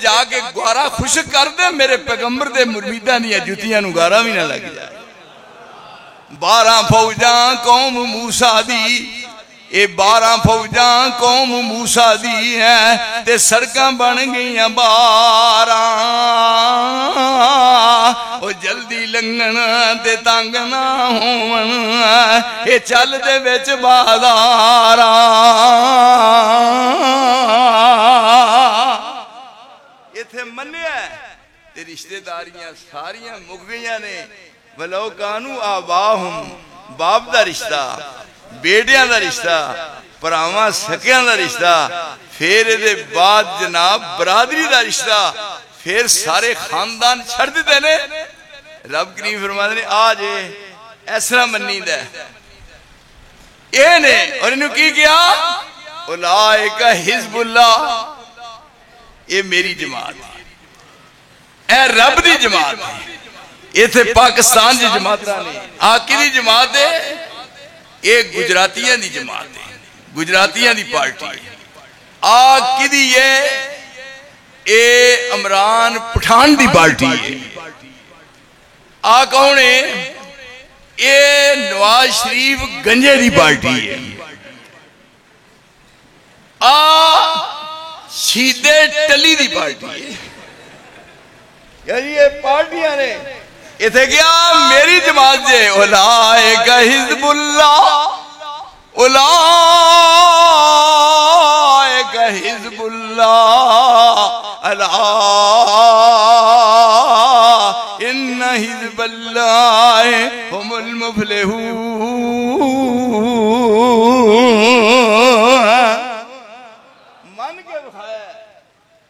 जाके गुआरा खुश कर दे मेरे पैगंबर दे मुरीदां दी जुतियां नूं गारा भी ना लग जाए। 12 फौजा कौम मूसा दी, ये 12 फौजा कौम मूसा दी है ते सड़कां बन गई 12। ओ जल्दी लंघन ते तंग ना होवन, ये चल दे विच बाज़ार। इत्थे मन्निया ते रिश्तेदारियां सारियां मुक गईयां ने। वलो कानू आबाहुम, बाप दा रिश्ता, बेटियां दा रिश्ता, भरावां सकियां दा रिश्ता, फिर ये बाद जनाब बरादरी दा रिश्ता, फिर सारे खानदान छड़ दिते ने। रब करीम फरमाते ने आ जे इस तरह मन्नी दा ये ने। और इन्हू की किया? उलाइका हिज़्बुल्लाह, ये मेरी जमात है, ए रब दी जमात है। इत्थे पाकिस्तान दी जमातां ने, आ किहदी जमात है? ये गुजरातियां दी जमात है, गुजरातियां दी पार्टी है। आ किहदी है? ये इमरान पठान दी पार्टी है। आ कौन है? ये नवाज शरीफ गंजे दी पार्टी है। आ शीदे टली दी पार्टी है। यानी ये पार्टियां ने। इथे क्या मेरी जमात जे उलाइका हिज़्बुल्लाह, उलाइका हिज़्बुल्लाह, अला इन्ना हिज़्बल्लाह हुमुल मुफ़्लिहून। मन के बखाया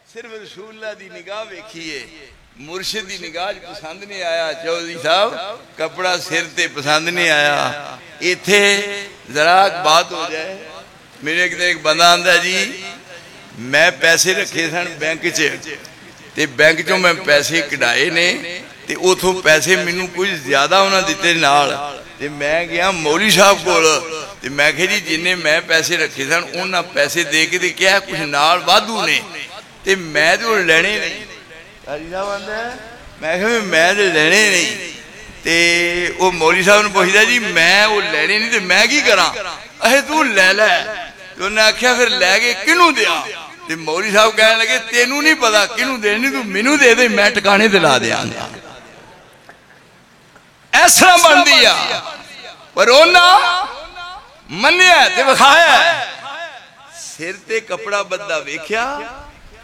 सिर्फ रसूलुल्लाह दी निगाह वेखिए, मुर्शिद की निगाह पसंद नहीं आया। चौधरी साहब कपड़ा सिर ते पसंद नहीं आया। इथे जरा बात हो जाए। मेरे एक बंदा आंदा जी मैं पैसे रखे सन बैंक च ते बैंक चों मैं पैसे कढाए ने ते उथों पैसे मैनू कुछ ज्यादा उन्हें दिते नाल ते मैं गया मौली साहब कोल ते मैं कहा जी जिन्ने मैं पैसे रखे सन उन्हें पैसे दे के ते क्या कुछ नाल वाधू ने ते मैं तो लेने नहीं। मैं लेने नहीं ते वो मौली साहब ने पूछता जी मैं वो लेने नहीं तो मैं की करा? अहे तू ले लै। तो उन्हें आख्या फिर लैके किनू दिया? ते मौली साहब कहने लगे तेनू नहीं पता किनू देनी, तू मैनू दे दे मैं टिकाने ते ला देंगा। इस तरह बनती आ। पर उन्हें मन्निया ते विखाया। सिर ते कपड़ा बंदा वेख्या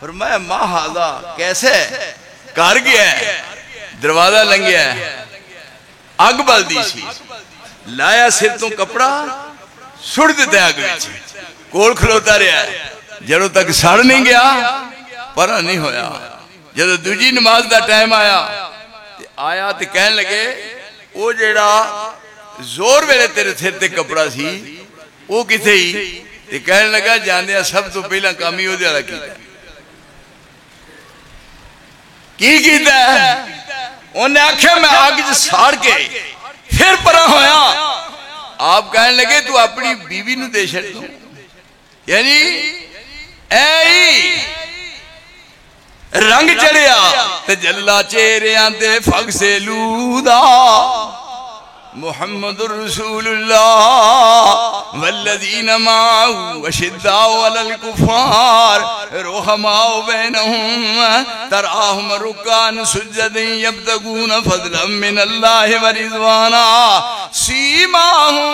और मैं माहादा कैसे कर गया, दरवाजा लंघिया, अग बलदी सी, लाया सिर तो कपड़ा सुट दिता अग विच, कोल खलोता रहा जदों तक सड़ नहीं गया पर नहीं होया। जदों दूजी नमाज का टाइम आया तो कहन लगे वो जेड़ा जोर वेले तेरे सिर ते कपड़ा सी वो किथे ही? ते कहन लगा जांदे सब तो पहला काम ही ओहदे वाला कीता। की कीता? उन्हें आख्या मैं आग च साड़ के फिर परा होया। आप कहने लगे तू अपनी बीवी नू दे छड़ दो, यानी रंग चढ़िया ते जल्ला चेहरिया ते फग से लूदा। मुहम्मदुर रसूलुल्लाह वल्लज़ीना माअहु अशिद्दाउ अलल कुफ़ार रुहमाउ बैनहुम तराहुम रुक्कान सुज्जदन यब्तगून फज़लन मिनल्लाहि व रिज़वाना सीमाहुम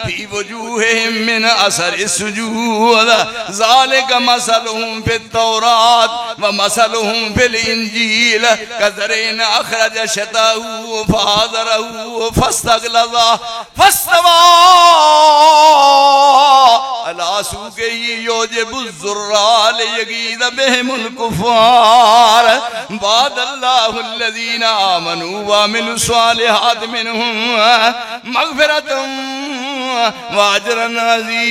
फी वजूहिहिम मिन असरिस सुजूद ज़ालिका मसलुहुम फित तौरात व मसलुहुम फिल इंजील कज़रइन अखरज शताहु फ़ाज़र फस्तगलज़ा फस्तवा अला सूक़िही युजिबु ज़ुर्रा लियग़ीज़ बिहिमुल कुफ़्फ़ार वअदल्लाहु अल्लज़ीना आमनू व अमिलुस सालिहाति मिनहुम मग़फ़िरतन व अजरन अज़ीमा।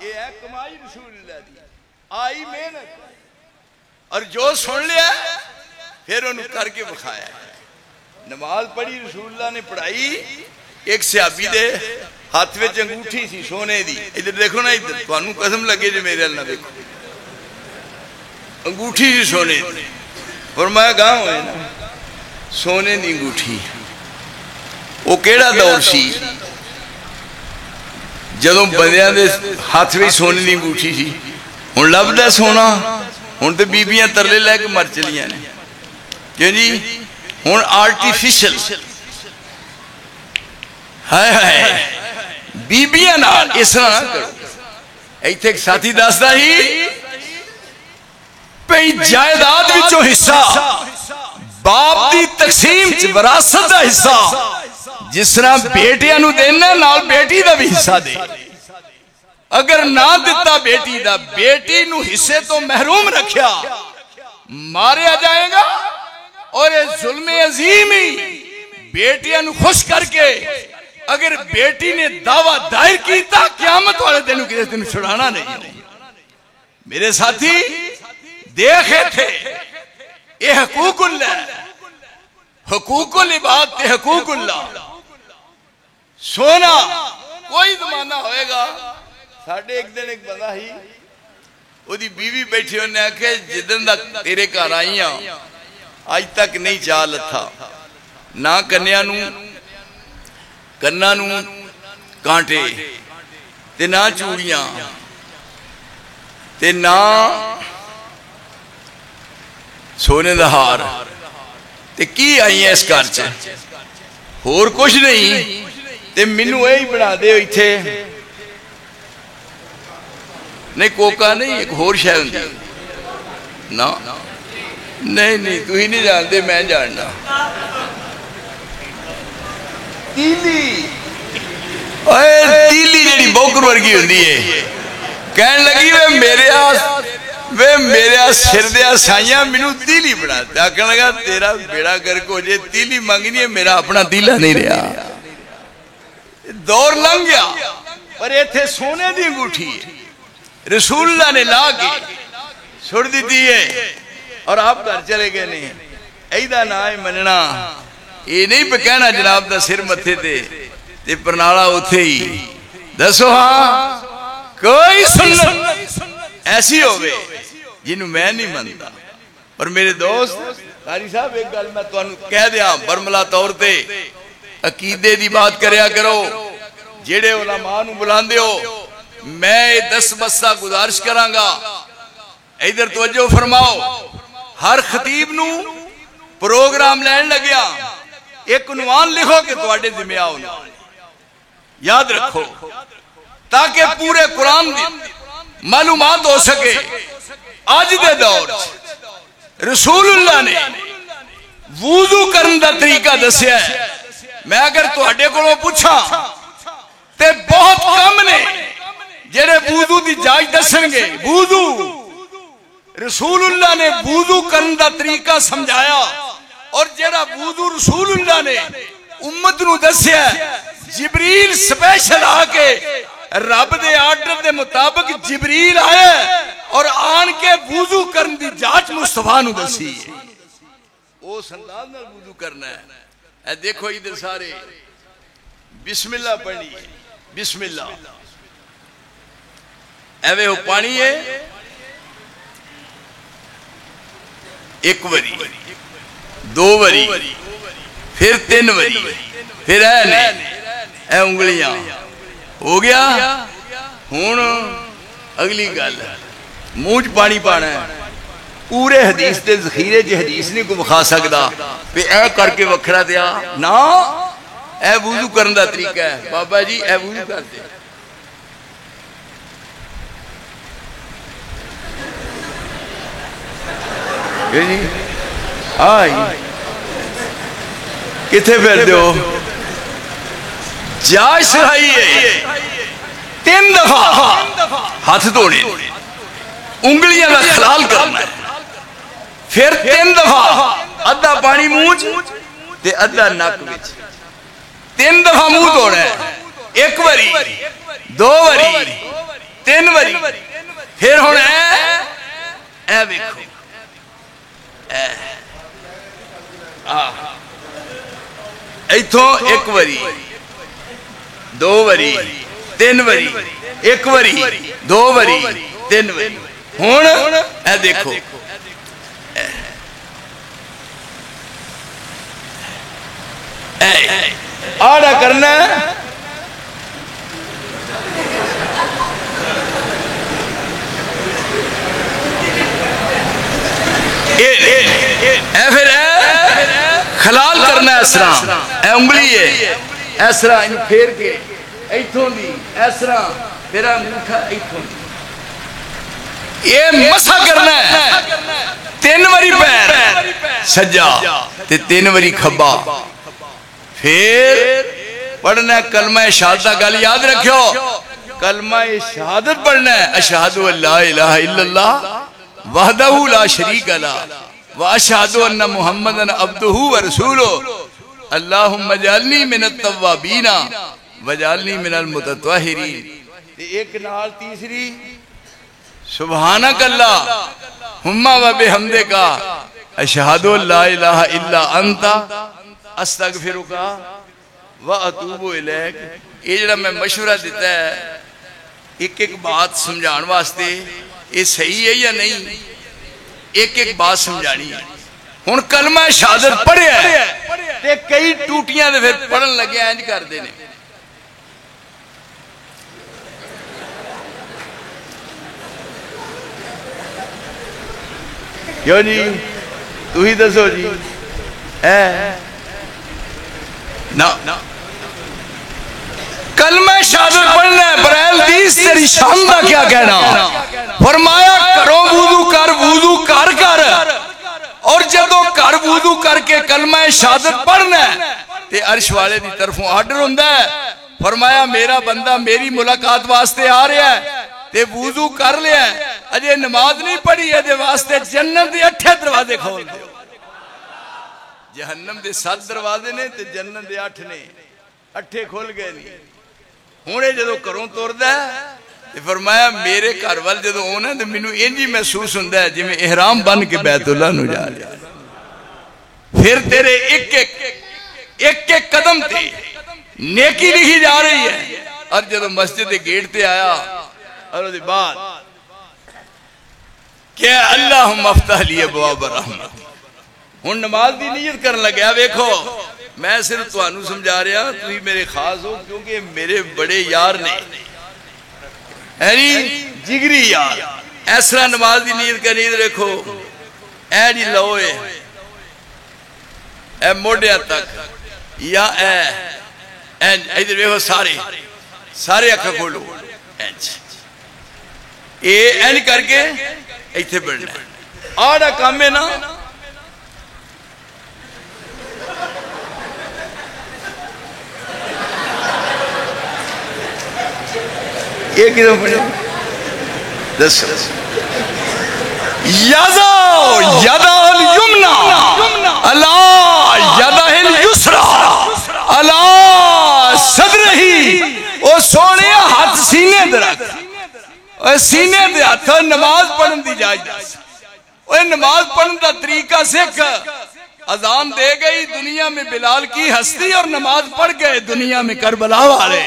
ये है कमाई रसूलुल्लाह दी, आई मेहनत और जो सुन लिया फिर उन्हें करके विखाया। नमाज पढ़ी रसूलुल्लाह ने पढ़ाई। एक सहाबी दे हाथ में अंगूठी सी सोने दी। इधर देखो ना, इधर तुहानू कसम लगे जो मेरे ना देखो, अंगूठी सी सोने दी। और मैं गाँव है ना, सोने दी अंगूठी। वो केड़ा दौर सी जदों बंदियां दे हाथ में सोने की अंगूठी सी। हुण लभदा सोना, हुण तो बीबियां तरले लैके मर चलियां ने। क्यों जी? हुण आर्टिफिशियल हाय हाय बीबियां नाल इस तरह ना करो। इत्थे एक साथी दसदा ही भई जायदाद विचों हिस्सा बाप दी तकसीम च विरासत दा हिस्सा जिस तरह बेटियां नू देना नाल बेटी दा भी हिस्सा दे। अगर ना दिता बेटी दा, बेटी नू हिस्से तो महरूम रखिया, मारिया जाएगा। और ये जुल्म अजीम ही बेटियां नू खुश करके अगर बेटी ने दावा दायर किया क़यामत वाले दिन किसी दिन छुड़ाना नहीं। मेरे साथी देखे थे ये हकूकुल्लाह, हकूकुल इबाद ते हकूकुल्लाह। सोना कोई जमाना होएगा। साढ़े एक दिन एक बंदा ही ओदी बीवी बैठी, उन्हें आखे जिदन दा तेरे घर आई हाँ अज तक नहीं चाह लथा, ना कन्या नू कन्ना नू कांटे ते ना चूड़ियां ते ना सोने दा हार ते की आई है इस घर च, होर कुछ नहीं। ते मैनू यही बना दे इत्थे नहीं कोका नहीं, एक होर शै हुंदी ना। नहीं नहीं तुम नहीं जानते, मैं जानना। तीली, तीली जी बोकर वर्गी होंदी है। कहन लगी वे मेरे सिर दे साइया मैनू तीली बना। आखन लगा तेरा बेड़ा गर्क हो जाए, तीली मंगनी है, मेरा अपना तीला नहीं रहा। दौर लंघ गया, पर इत्थे सोने की अंगूठी रसूलुल्लाह ने ला के सुट दी है और आप घर चले गए नहीं। ऐदा ना है मनना, ये नहीं पे कहना जनाब दा सिर मथे ते परनाला उथे ही। दसो हाँ कोई सुन्नत ऐसी होवे जिन्हों मैं नहीं मनता। पर मेरे दोस्त कारी साहब एक गल मैं तुहानू कह दिया बरमला तौर ते, अकीदे दी बात करया करो। जेड़े उलमा नू बुलांदे हो, मैं 10 बस्सा गुजारिश करांगा, इधर तवज्जो फरमाओ। हर खतीब नू प्रोग्राम लैन लग्या एक उन्वान लिखो कि तुहाडे जिम्मे आओ, याद रखो, ताकि पूरे कुरान दी मालूमात हो सके। अज दे दौर रसूलुल्लाह ने वुजू करने का तरीका दसिया है। मैं अगर तुहाडे कोलों पूछा ते बहुत कम ने जेड़े वुजू दी जाच दसणगे। वुजू रसूलुल्लाह ने वुजू करने का तरीका समझाया, और जेड़ा वुजू रसूलुल्लाह ने उम्मत नू दसिया, जिबरील स्पेशल आके रब दे आर्डर दे मुताबिक जिबरील आया और आन के वुजू करने की जांच मुस्तफा नू दसी। उस अंदाज नाल वुजू करना है। ए देखो इधर सारे बिस्मिल्लाह पढ़नी है, बिस्मिल्लाह। एवे हो पानी है एक वरी, 2 वरी, फिर 3 वरी, फिर ए उंगलियां हो गया। हुण अगली गल मुंह च पानी पाना है। पूरे हदीस के जखीरे च हदीस नहीं को विखा सकता भी ए करके वखरा दिया ना। ए वुजू करने का तरीका है बाबा जी, ए वुजू करते किथे फिर दो जांच सराई है। 3 दफा हाथ धोने, उंगलियां का खलाल करना है, फिर 3 दफा अद्धा पानी मुंह च अद्धा नक विच। 3 दफा मुंह धोना है, 1 वरी, 2 वरी, 3 वरी। फिर हुण ए वेखो इथों 1 वरी, दो वरी, तीन वरी, एक वरी, दो वरी, तीन वरी। हुण ए देखो आड़ा करना फिर खलाल करना इस तरह उंगली है इस तरह फेर के इथों दी इस तरह फिर अंगूठा इथों ये मसा करना है। तीन बारी पैर सज्जा ते तीन बारी खब्बा। फिर पढ़ना कलमा शहादत। गल याद रखियो कलमा शहादत पढ़ना है। अशहदु अल्ला इलाहा इल्लल्लाह वहदहु ला शरीक लहु व अशहदु अन्ना मुहम्मदन अब्दुहु व रसूलुहु अल्लाहुम्मा जअलनी मिनत तव्वाबीना वजअलनी मिनल मुतत्वहिरीन। एक नाल तीसरी सुबहानकल्लाह हुम्मा व बिहम्दिका अशहदु अल्ला इलाहा इल्ला अंता अस्तगफिरुका व अतूबु इलैक। ये जड़ा मैं मशवरा दिता है एक एक बात समझाने वास्ते ये सही है या नहीं, एक एक बात समझानी है। हुण कलमा शहादत पढ़िया ते कई टूटियां दे फिर पढ़न लगे इंज करदे ने। क्यों जी तू ही दसो जी ना कलमा शहादत पढ़ना है। पर हदीस तेरी शान का क्या कहना। फरमाया करो वुजू कर कर और जदों कर वुजू करके कलमा शहादत पढ़ना है ते अर्श वाले दी तरफों आर्डर हुंदा है। फरमाया मेरा बंदा मेरी मुलाकात वास्ते आ रहा है ते वुजू कर लिया अजे नमाज नहीं पढ़ी है वास्ते जन्नत दे 8 दरवाजे खोल दो। जहन्नम दे 7 दरवाजे ने ते जन्नत दे 8 ने, 8 खुल गए नहीं। हुणे जदों घरों तुरदा ते फरमाया मेरे घर वाल जदों आउणा ते मैनूं इंज ही महसूस हुंदा है जिवें इहराम बन के बैतुल्लाह नूं जा रहा है। फिर तेरे एक कदम ते नेकी लिखी जा रही है। और जदों मस्जिद के गेट ते आया और उसके बाद क्या अल्लाहुम्मा अफ्तह ली अबवाब रहमत। हुण नमाज की नीयत करन लग्या। वेखो मैं सिर्फ तुहानू समझा रहा, तुसीं मेरे खास हो क्योंकि मेरे बड़े यार ने है नी जिगरी यार। इस तरह नमाज की नीयत करनी। देखो ए जी लो ए मोढिया तक या इधर देखो सारे अखा खोलो इंज करके इत्थे बढ़ना। आड़ा काम है ना ये किधर पड़े दस यदाल युमना अला यदाहिल युसरा अला सदरही। ओ सोने हाथ सीने दे रख सीने दे हाथ नमाज पढ़न दी इजाजत। नमाज पढ़न का तरीका सीख। अजान दे गई दुनिया में बिलाल की हस्ती और नमाज पढ़ गए दुनिया में करबला वाले।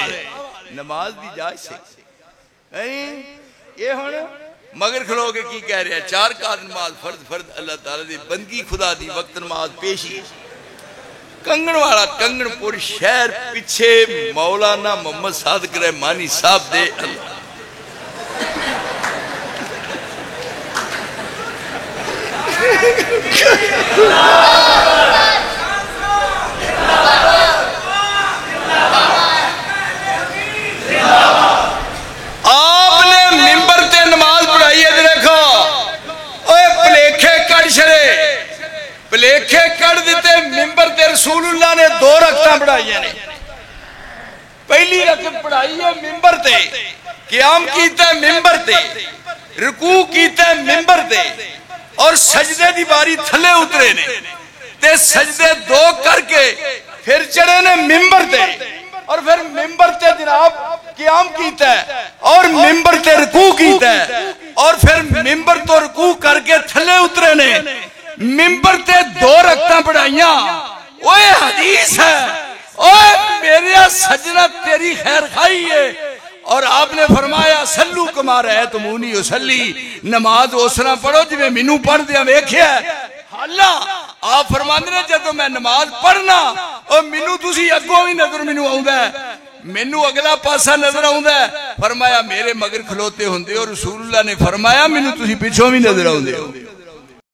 नमाज की इजाजत ये हुण मगर खलो के की कह रहा है। 4 का नमाज फर्द अल्लाह ताला दी बंदगी खुदा दी वक्त नमाज पेशी। कंगन वाला कंगनपुर शहर पिछे मौलाना मोहम्मद सादिक रहमानी साहब दे आपने मिंबर ते नमाज पढ़ाई है। देखो ओए भलेखे कड़ छड़े, भलेखे कड़ दिते। मिंबर ते रसूलुल्लाह ने 2 रकअतां पढ़ाई ने। पहली रकअत पढ़ाई है मिंबर ते, क़याम कीता मिंबर ते, रुकू कीता मिंबर ते और सजदे दी बारी थले उतरे ने ते सजदे 2 करके फिर चढ़े ने मिंबर ते और फिर मिंबर ते जनाब क़याम कीता है और मिंबर ते रुकू कीता है और फिर मिंबर तो रुकू करके थले उतरे ने। मिंबर ते 2 रकअतां पढ़ाइयां। ओए हदीस है ओए मेरे सजना तेरी खैर खाई है। और आपने फरमाया सल्लू कमा रहे तुम उनी उसली, नमाज उस तरह पढ़ो जिवें मैनू पढ़ दिया वेख्या। हाला आप फरमांदे ने जदों मैं नमाज पढ़ना और मैनू तुसी अगों भी नजर मैनू आउंदा है, मैनू अगला पासा नजर आउंदा है। फरमाया मेरे मगर खलोते हुंदे हो, रसूलुल्लाह ने फरमाया मैनू तुसी पिछों भी नजर आउंदे हो।